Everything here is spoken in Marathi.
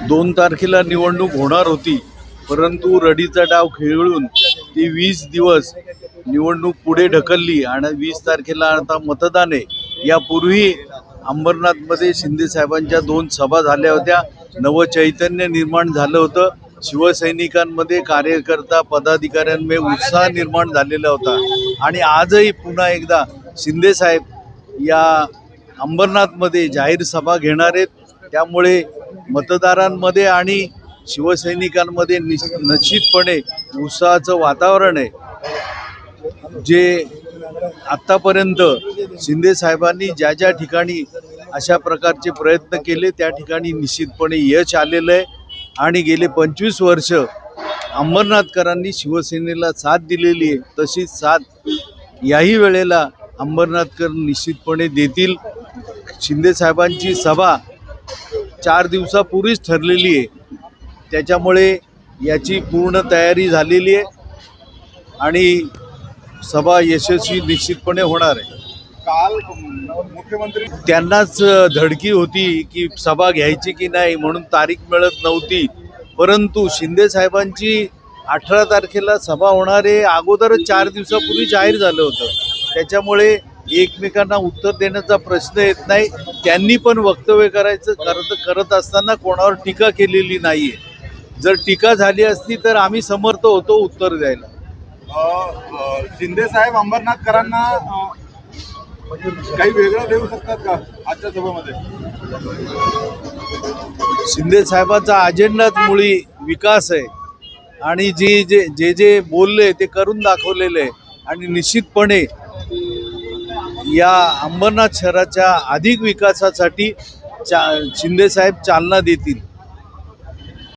2 तारखेला निवडणूक होणार होती, परंतु रडीचा डाव खेळून ती 20 दिवस निवडणूक पुढे ढकलली आणि 20 तारखेला आता मतदान आहे। यापूर्वी अंबरनाथमध्ये शिंदे साहेबांच्या 2 सभा झाल्या होत्या। नवचैतन्य निर्माण झालं होतं। शिवसैनिकांमध्ये, कार्यकर्ता पदाधिकाऱ्यांमध्ये उत्साह निर्माण झालेला होता आणि आजही पुन्हा एकदा शिंदे साहेब या अंबरनाथमध्ये जाहीर सभा घेणार आहेत। त्यामुळे मतदारांमध्ये आणि शिवसैनिकांमध्ये निश्चितपणे उत्साहाचं वातावरण आहे। जे आत्तापर्यंत शिंदे साहेबांनी ज्या ज्या ठिकाणी अशा प्रकारचे प्रयत्न केले त्या ठिकाणी निश्चितपणे यश आलेलं आहे आणि गेले 25 वर्ष अंबरनाथकरांनी शिवसेनेला साथ दिलेली आहे। तशीच साथ याही वेळेला अंबरनाथकर निश्चितपणे देतील। शिंदे साहेबांची सभा 4 दिवसापूर्वीच ठरलेली आहे, त्याच्यामुळे याची पूर्ण तयारी झालेली आहे आणि सभा यशस्वी निश्चितपणे होणार आहे। काल मुख्यमंत्री त्यांनाच धडकी होती की सभा घ्यायची की नाही, म्हणून तारीख मिळत नव्हती। परंतु शिंदे साहेबांची 18 तारखेला सभा होणार आहे अगोदरच 4 दिवसापूर्वी जाहीर झालं होतं। त्याच्यामुळे एकमेकांना उत्तर देण्याचा प्रश्न येत नाही। त्यांनी पण वक्तव्य करत असताना कोणावर टीका केलेली नाही आहे। जर टीका झाली असती तर आम्ही समर्थ होतो उत्तर द्यायला। शिंदे साहेब अंबरनाथकरांना काही वेगळं देऊ शकतात का आजच्या सभेमध्ये? शिंदे साहेबांचा अजेंडाच मुळी विकास आहे आणि जे बोलले ते करून दाखवलेले आहे आणि निश्चितपणे या अंबरनाथ शहराच्या अधिक विकासासाठी शिंदे साहेब चालना देतील।